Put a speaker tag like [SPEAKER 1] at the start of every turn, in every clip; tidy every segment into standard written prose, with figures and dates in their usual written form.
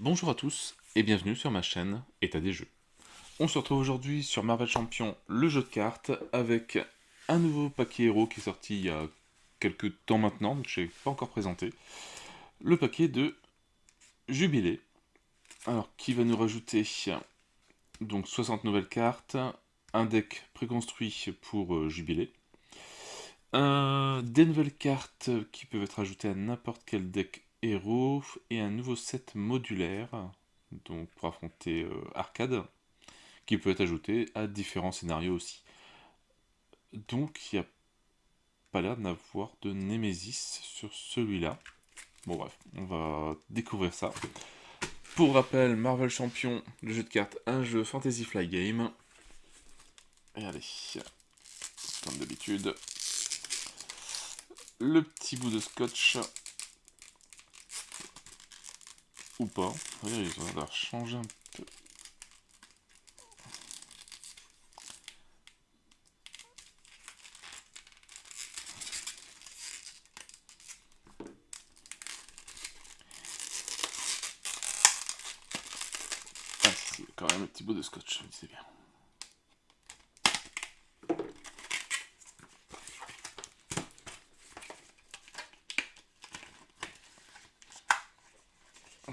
[SPEAKER 1] Bonjour à tous et bienvenue sur ma chaîne État des jeux. On se retrouve aujourd'hui sur Marvel Champion, le jeu de cartes, avec un nouveau paquet héros qui est sorti il y a quelques temps maintenant, donc je n'ai pas encore présenté. Le paquet de Jubilé, alors qui va nous rajouter donc 60 nouvelles cartes, un deck préconstruit pour Jubilé, des nouvelles cartes qui peuvent être ajoutées à n'importe quel deck héros, et un nouveau set modulaire, donc pour affronter Arcade, qui peut être ajouté à différents scénarios aussi. Donc il n'y a pas l'air d'avoir de Nemesis sur celui-là. Bon bref, on va découvrir ça. Pour rappel, Marvel Champion, le jeu de cartes, un jeu Fantasy Fly Game. Et allez, comme d'habitude, le petit bout de scotch, ou pas. Oui, ils ont l'air changer un peu. Ah si, quand même le petit bout de scotch, c'est bien.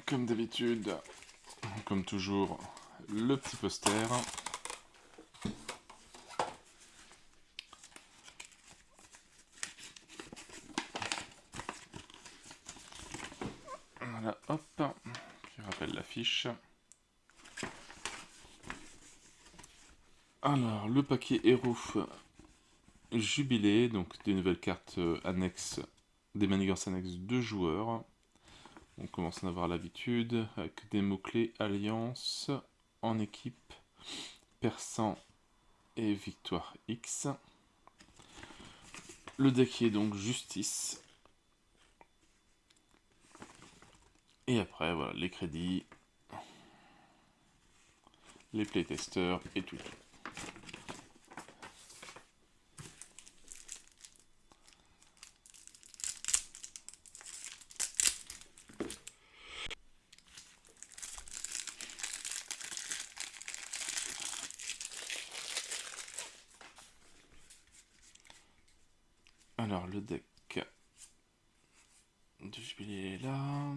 [SPEAKER 1] Comme d'habitude, comme toujours, le petit poster. Voilà, hop, qui rappelle l'affiche. Alors, le paquet héros Jubilé, donc des nouvelles cartes annexes, des manigances annexes de joueurs. On commence à en avoir l'habitude, avec des mots-clés Alliance, en équipe, Persan et Victoire X. Le deck est donc Justice. Et après, voilà, les crédits, les playtesters et tout. Alors, le deck de Jubilé est là.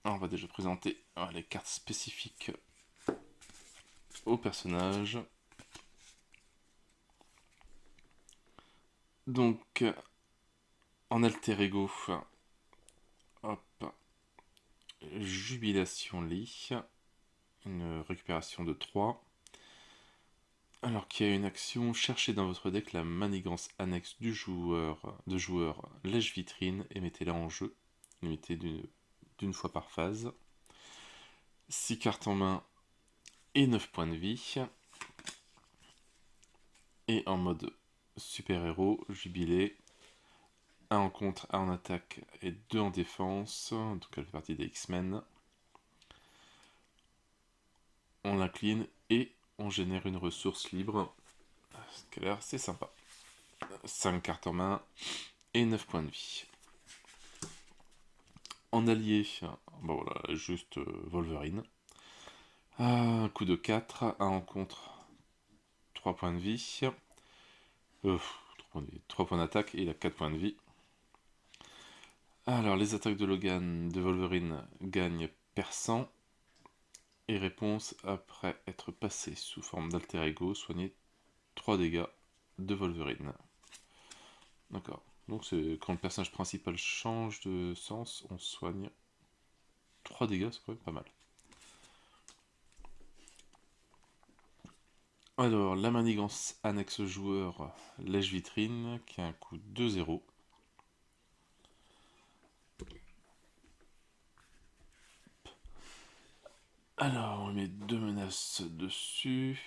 [SPEAKER 1] Alors, on va déjà présenter les cartes spécifiques au personnage. Donc, en alter ego, hop, Jubilation Lee, une récupération de 3. Alors qu'il y a une action, cherchez dans votre deck la manigance annexe du joueur, lèche-vitrine et mettez-la en jeu, limitée d'une fois par phase. 6 cartes en main et 9 points de vie. Et en mode super-héros, Jubilé, 1 en contre, 1 en attaque et 2 en défense, donc elle fait partie des X-Men. On l'incline et on génère une ressource libre, ce qui a l'air assez sympa. 5 cartes en main et 9 points de vie. En allié, bon voilà, juste Wolverine. Un coup de 4, 1 en contre, 3 points de vie. 3 points d'attaque et il a 4 points de vie. Alors, les attaques de Logan de Wolverine gagnent perçant. Et réponse, après être passé sous forme d'alter ego, soigner 3 dégâts de Wolverine. D'accord. Donc c'est quand le personnage principal change de sens, on soigne 3 dégâts, c'est quand même pas mal. Alors, la manigance annexe joueur lèche-vitrine, qui a un coût de 0. Alors, on met 2 menaces dessus.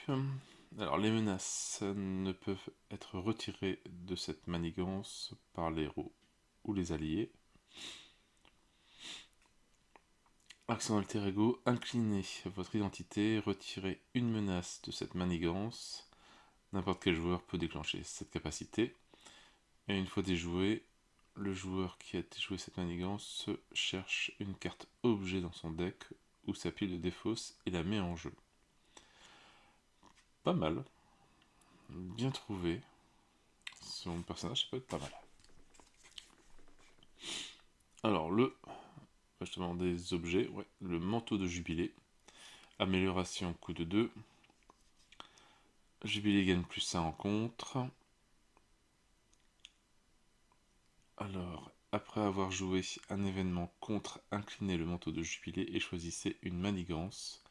[SPEAKER 1] Alors, les menaces ne peuvent être retirées de cette manigance par les héros ou les alliés. Action alter ego, inclinez votre identité, retirez une menace de cette manigance. N'importe quel joueur peut déclencher cette capacité. Et une fois déjoué, le joueur qui a déjoué cette manigance cherche une carte objet dans son deck ou sa pile de défausse et la met en jeu. Pas mal. Bien trouvé. Son personnage, ça peut être pas mal. Alors, justement, des objets. Ouais, le manteau de jubilé. Amélioration, coût de 2. Jubilé gagne +1 en contre. Alors, après avoir joué un événement contre, inclinez le manteau de jubilé et choisissez une manigance.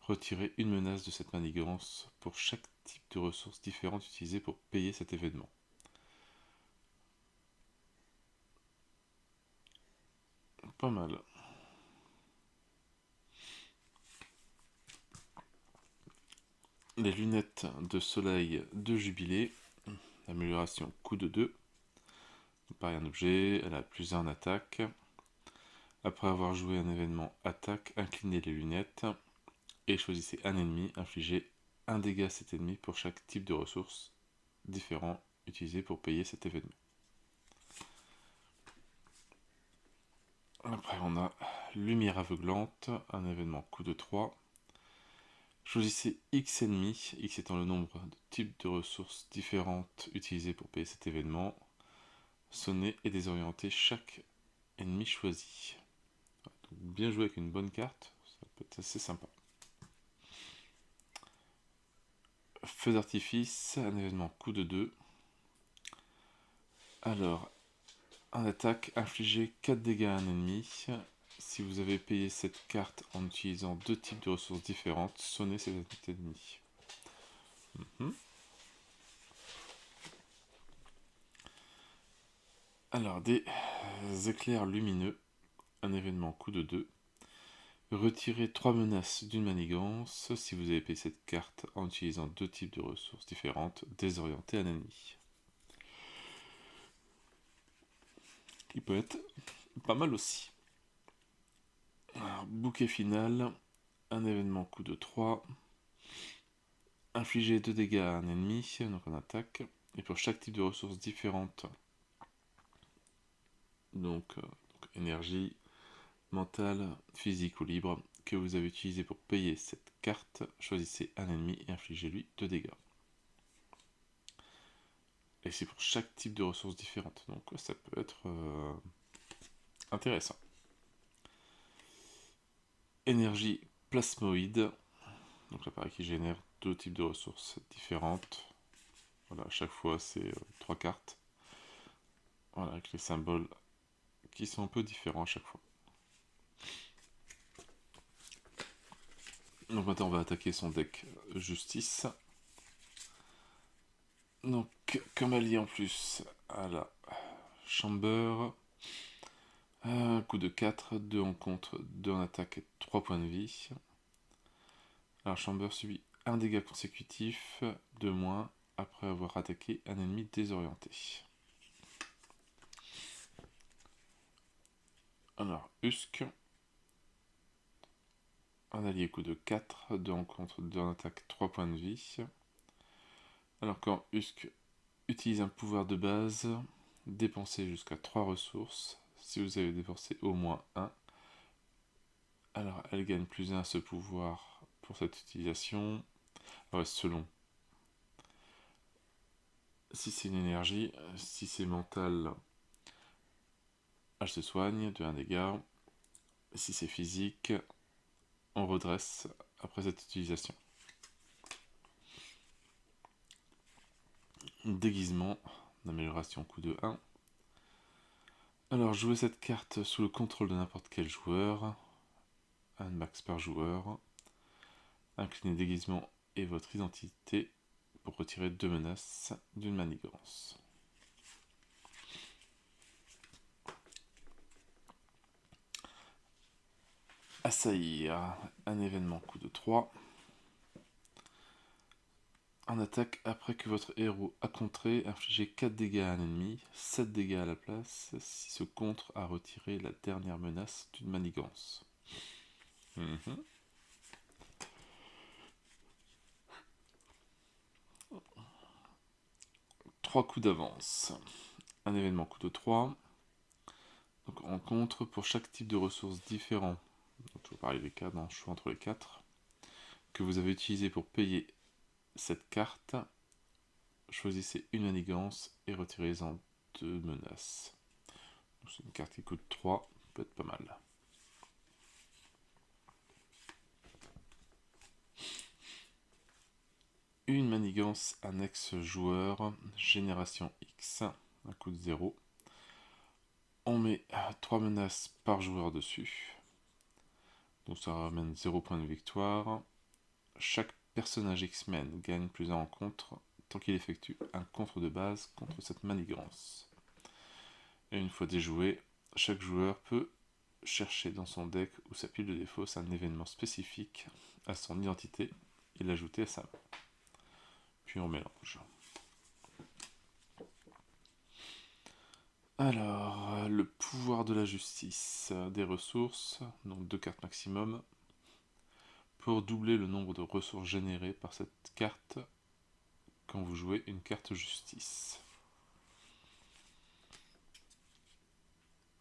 [SPEAKER 1] Retirez une menace de cette manigance pour chaque type de ressources différentes utilisées pour payer cet événement. Pas mal. Les lunettes de soleil de jubilé. Amélioration, coût de 2. Pareil, un objet, elle a +1 en attaque. Après avoir joué un événement attaque, inclinez les lunettes et choisissez un ennemi, infligez un dégât à cet ennemi pour chaque type de ressources différent utilisé pour payer cet événement. Après on a lumière aveuglante, un événement coût de 3. Choisissez X ennemis, X étant le nombre de types de ressources différentes utilisées pour payer cet événement. Sonnez et désorientez chaque ennemi choisi. Donc, bien joué avec une bonne carte, ça peut être assez sympa. Feu d'artifice, un événement coût de 2. Alors, en attaque, infligez 4 dégâts à un ennemi. Si vous avez payé cette carte en utilisant 2 types de ressources différentes, sonnez cet ennemi. Alors, des éclairs lumineux, un événement coût de 2. Retirez 3 menaces d'une manigance. Si vous avez payé cette carte en utilisant 2 types de ressources différentes, désorientez un ennemi. Qui peut être pas mal aussi. Alors, bouquet final, un événement coût de 3. Infligez 2 dégâts à un ennemi, donc en attaque, et pour chaque type de ressources différentes. Donc énergie, mentale, physique ou libre, que vous avez utilisé pour payer cette carte, choisissez un ennemi et infligez-lui 2 dégâts. Et c'est pour chaque type de ressources différentes, donc ça peut être intéressant. Énergie plasmoïde, donc l'appareil qui génère 2 types de ressources différentes. Voilà, à chaque fois c'est 3 cartes. Voilà, avec les symboles qui sont un peu différents à chaque fois. Donc maintenant on va attaquer son deck justice. Donc comme allié en plus à la Chamber, un coup de 4, 2 en contre, 2 en attaque et 3 points de vie. Alors Chamber subit un dégât consécutif de moins après avoir attaqué un ennemi désorienté. Alors Husk, un allié coup de 4, 2 en contre, 2 en attaque, 3 points de vie. Alors quand Husk utilise un pouvoir de base, dépensez jusqu'à 3 ressources. Si vous avez dépensé au moins 1, alors elle gagne +1 à ce pouvoir pour cette utilisation. Ouais, selon. Si c'est une énergie, si c'est mental, elle se soigne de 1 dégât. Si c'est physique, on redresse après cette utilisation. Déguisement, d'amélioration coût de 1. Alors jouez cette carte sous le contrôle de n'importe quel joueur. Un max par joueur. Inclinez déguisement et votre identité pour retirer 2 menaces d'une manigance. Assaillir, un événement coût de 3. En attaque, après que votre héros a contré, infligez 4 dégâts à un ennemi, 7 dégâts à la place, si ce contre a retiré la dernière menace d'une manigance. 3 coups d'avance. Un événement coup de 3. Donc en contre, pour chaque type de ressources différent, donc je vais parler des 4, dans le choix entre les 4, que vous avez utilisé pour payer cette carte, choisissez une manigance et retirez-en 2 menaces. C'est une carte qui coûte 3, peut être pas mal. Une manigance annexe joueur, génération X, un coût de 0. On met 3 menaces par joueur dessus. Donc ça ramène 0 point de victoire. Chaque personnage X-Men gagne plus 1 en contre tant qu'il effectue un contre de base contre cette manigance. Et une fois déjoué, chaque joueur peut chercher dans son deck ou sa pile de défausse un événement spécifique à son identité et l'ajouter à sa main. Puis on mélange. Alors, le pouvoir de la justice, des ressources, donc 2 cartes maximum, pour doubler le nombre de ressources générées par cette carte quand vous jouez une carte justice.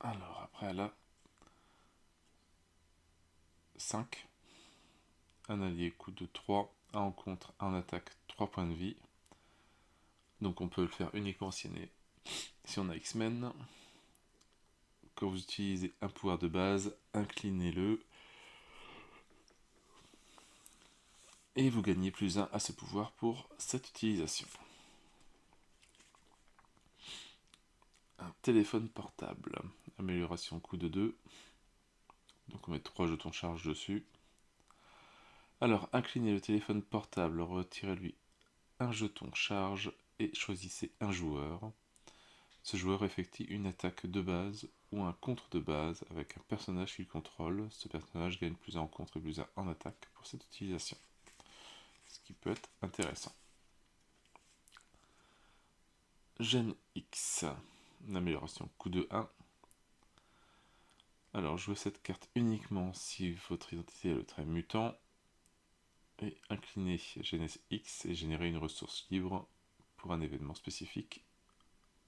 [SPEAKER 1] Alors, après elle a 5. Un allié coup de 3, un en contre, un en attaque, 3 points de vie. Donc on peut le faire uniquement si on a X-Men. Quand vous utilisez un pouvoir de base, inclinez-le. Et vous gagnez plus 1 à ce pouvoir pour cette utilisation. Un téléphone portable. Amélioration coup de 2. Donc on met 3 jetons charge dessus. Alors inclinez le téléphone portable, retirez-lui un jeton charge et choisissez un joueur. Ce joueur effectue une attaque de base ou un contre de base avec un personnage qu'il contrôle. Ce personnage gagne plus 1 en contre et plus 1 en attaque pour cette utilisation. Ce qui peut être intéressant. Gen X. Une amélioration coup de 1. Alors jouez cette carte uniquement si votre identité est le trait mutant. Et inclinez Gen X et générer une ressource libre pour un événement spécifique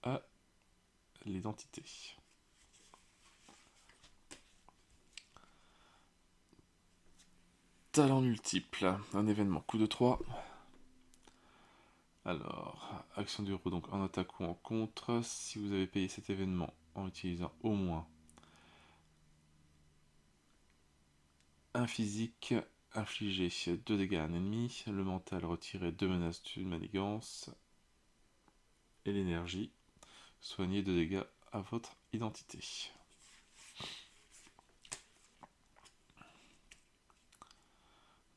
[SPEAKER 1] à l'identité. Talent multiple, un événement coup de 3. Alors, action du héros, donc en attaque ou en contre. Si vous avez payé cet événement en utilisant au moins un physique, infliger 2 dégâts à un ennemi. Le mental, retirer 2 menaces d'une manigance. Et l'énergie, soigner 2 dégâts à votre identité.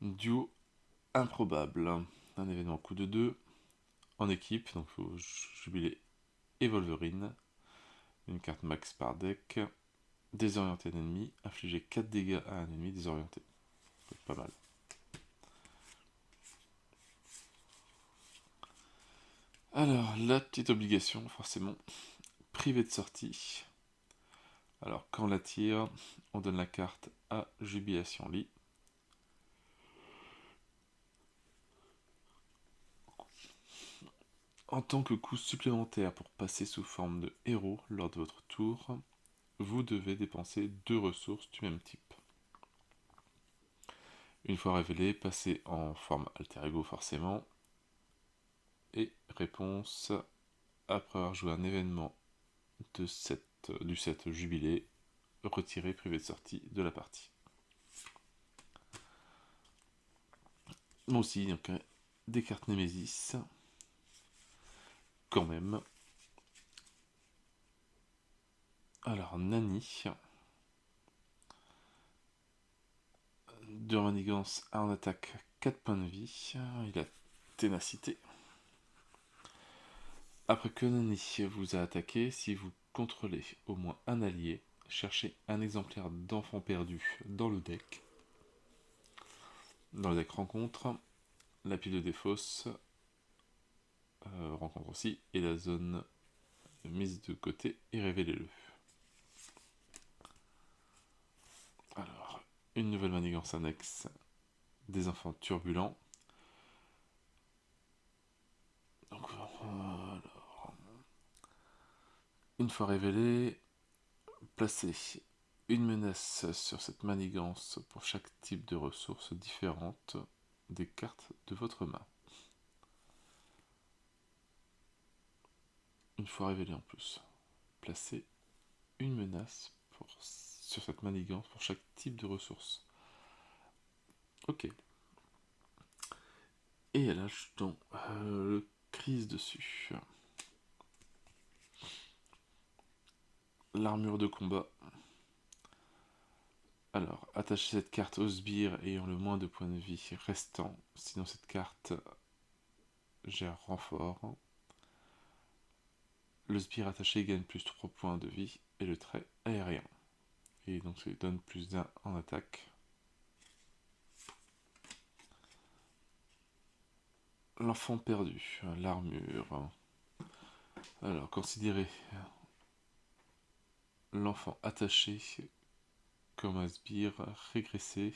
[SPEAKER 1] Duo improbable, un événement coup de 2 en équipe, donc il faut jubiler et Wolverine, une carte max par deck, désorienter un ennemi, infliger 4 dégâts à un ennemi désorienté, c'est pas mal. Alors la petite obligation forcément, privé de sortie. Alors quand on la tire, on donne la carte à Jubilation Lee. En tant que coût supplémentaire pour passer sous forme de héros lors de votre tour, vous devez dépenser 2 ressources du même type. Une fois révélé, passez en forme alter ego forcément. Et réponse, après avoir joué un événement du set jubilé, retirez privé de sortie de la partie. Moi aussi, donc, des cartes Némésis. Quand même. Alors, Nani. De manigance à en attaque 4 points de vie. Il a ténacité. Après que Nani vous a attaqué, si vous contrôlez au moins un allié, cherchez un exemplaire d'enfant perdu dans le deck. Dans le deck rencontre, la pile de défausse rencontre aussi, et la zone mise de côté et révélez-le. Alors, une nouvelle manigance annexe des enfants turbulents. Donc, alors, Une fois révélé, placez une menace sur cette manigance pour chaque type de ressources différentes des cartes de votre main. Une fois révélé en plus, placez une menace sur cette manigance pour chaque type de ressources. Ok. Et elle ajoute le crise dessus. L'armure de combat. Alors, attachez cette carte au sbire ayant le moins de points de vie restant, sinon cette carte gère renfort. Le sbire attaché gagne plus 3 points de vie et le trait aérien. Et donc ça lui donne plus d'un en attaque. L'enfant perdu, l'armure. Alors, considérez l'enfant attaché comme un sbire régressé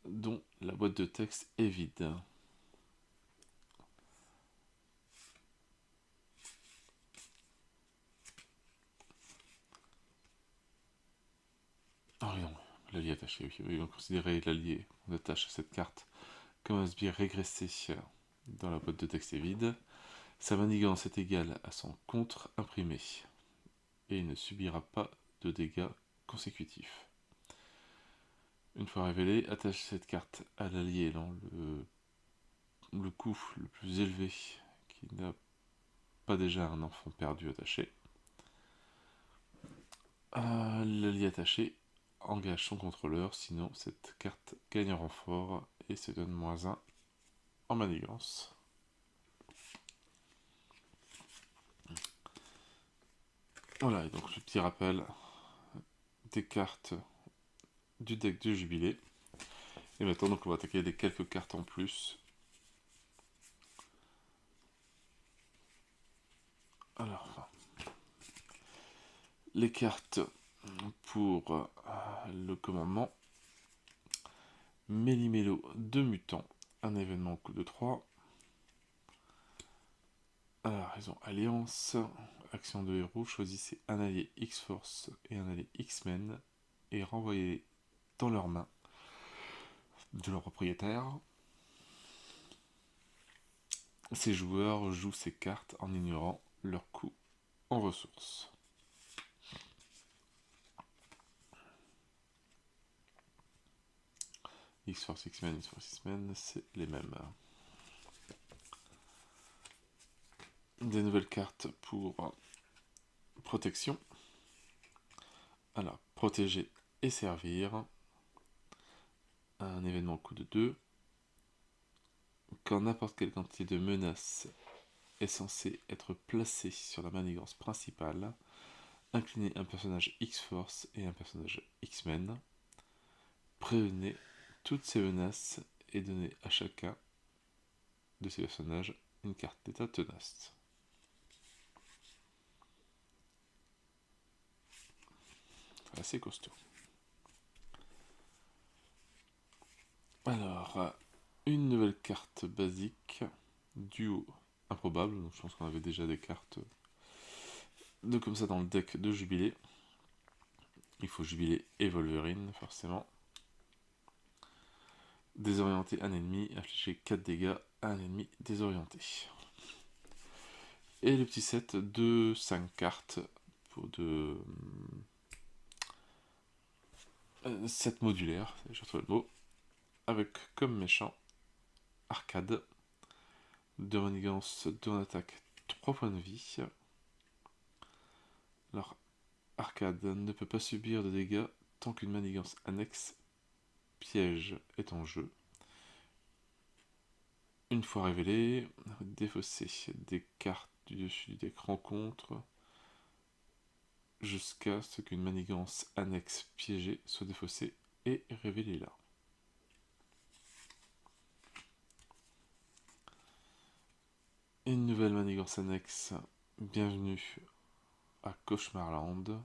[SPEAKER 1] dont la boîte de texte est vide. Ah oui, non, l'allié attaché, oui. Oui, on considérait l'allié qu'on attache à cette carte comme un sbire régressé dans la boîte de texte est vide. Sa manigance est égale à son contre imprimé et il ne subira pas de dégâts consécutifs. Une fois révélé, attache cette carte à l'allié dans le coup le plus élevé qui n'a pas déjà un enfant perdu attaché. L'allié attaché engage son contrôleur, sinon cette carte gagne en renfort et se donne -1 en manigance. Voilà, et donc le petit rappel des cartes du deck de Jubilé. Et maintenant, donc, on va attaquer les quelques cartes en plus. Alors, les cartes pour le commandement. Méli-Mélo de mutants, un événement coup de 3. Alors, ils ont Alliance, action de héros, choisissez un allié X-Force et un allié X-Men et renvoyez-les dans leurs mains de leur propriétaire. Ces joueurs jouent ces cartes en ignorant leur coût en ressources. X-Force, X-Men, X-Force, X-Men, c'est les mêmes. Des nouvelles cartes pour protection. Alors, protéger et servir. Un événement coup de 2. Quand n'importe quelle quantité de menace est censée être placée sur la manigance principale, inclinez un personnage X-Force et un personnage X-Men. Prévenez toutes ces menaces et donnez à chacun de ces personnages une carte d'état tenace. Assez costaud. Alors, une nouvelle carte basique, duo improbable, donc je pense qu'on avait déjà des cartes de comme ça dans le deck de Jubilé. Il faut Jubilé et Wolverine, forcément. Désorienter un ennemi, infliger 4 dégâts à un ennemi désorienté. Et le petit set de 5 cartes pour de 7 modulaires, j'ai retrouvé le mot, avec comme méchant Arcade, 2 manigances, 2 en attaque, 3 points de vie. Alors, Arcade ne peut pas subir de dégâts tant qu'une manigance annexe piège est en jeu. Une fois révélé, défausser des cartes du dessus du deck rencontre jusqu'à ce qu'une manigance annexe piégée soit défaussée et révélée là. Une nouvelle manigance annexe, bienvenue à Cauchemarland.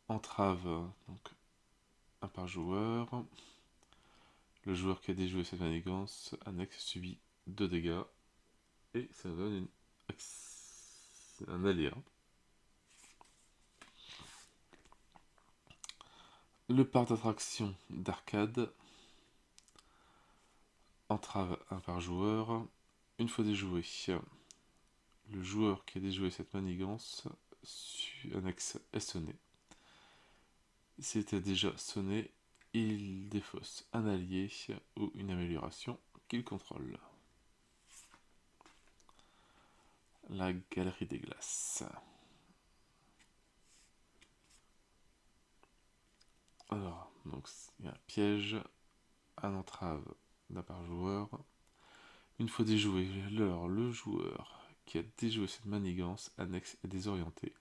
[SPEAKER 1] Entrave, donc un par joueur. Le joueur qui a déjoué cette manigance annexe subit 2 dégâts. Et ça donne un allié. Le parc d'attraction d'arcade. Entrave 1 par joueur. Une fois déjoué, le joueur qui a déjoué cette manigance annexe est sonné. S'il était déjà sonné, il défausse un allié ou une amélioration qu'il contrôle. La galerie des glaces. Alors, donc il y a un piège, un entrave d'un par joueur. Une fois déjoué, alors le joueur qui a déjoué cette manigance annexe est désorienté.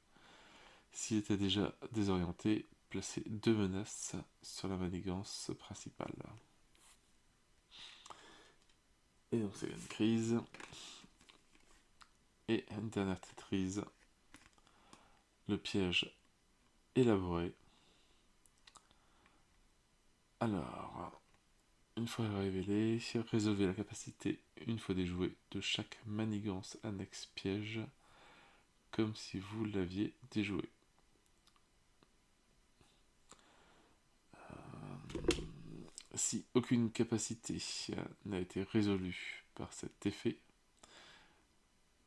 [SPEAKER 1] S'il était déjà désorienté, placez 2 menaces sur la manigance principale. Et donc c'est une crise. Et une dernière Tetris. Le piège élaboré. Alors, une fois révélé, résolvez la capacité, une fois déjouée, de chaque manigance annexe piège, comme si vous l'aviez déjoué. Si aucune capacité n'a été résolue par cet effet,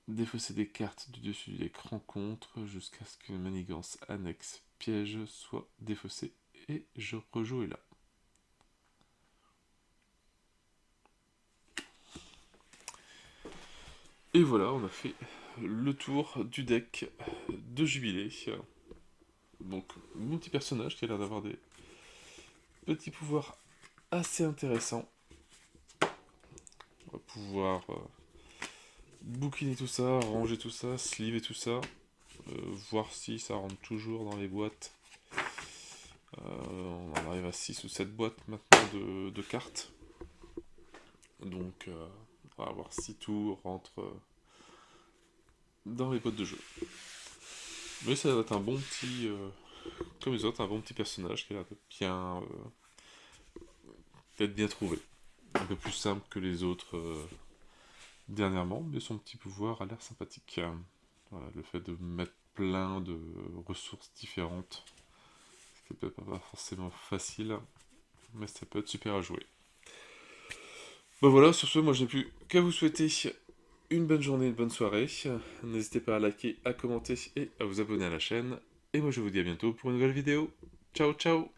[SPEAKER 1] défaussez des cartes du dessus de l'écran contre jusqu'à ce qu'une manigance annexe piège soit défaussée et je rejoue là. Et voilà, on a fait le tour du deck de Jubilé. Donc, mon petit personnage qui a l'air d'avoir des petits pouvoirs assez intéressants. On va pouvoir bouquiner tout ça, ranger tout ça, sleever tout ça, voir si ça rentre toujours dans les boîtes. On en arrive à 6 ou 7 boîtes maintenant de cartes. Donc, on va voir si tout rentre dans les boîtes de jeu. Mais ça va être un bon petit, comme les autres, un bon petit personnage qui a l'air d'être bien trouvé. Un peu plus simple que les autres dernièrement, mais son petit pouvoir a l'air sympathique. Voilà, le fait de mettre plein de ressources différentes, c'est peut-être pas forcément facile, mais ça peut être super à jouer. Ben voilà, sur ce, moi je n'ai plus qu'à vous souhaiter une bonne journée, une bonne soirée. N'hésitez pas à liker, à commenter et à vous abonner à la chaîne. Et moi je vous dis à bientôt pour une nouvelle vidéo. Ciao ciao!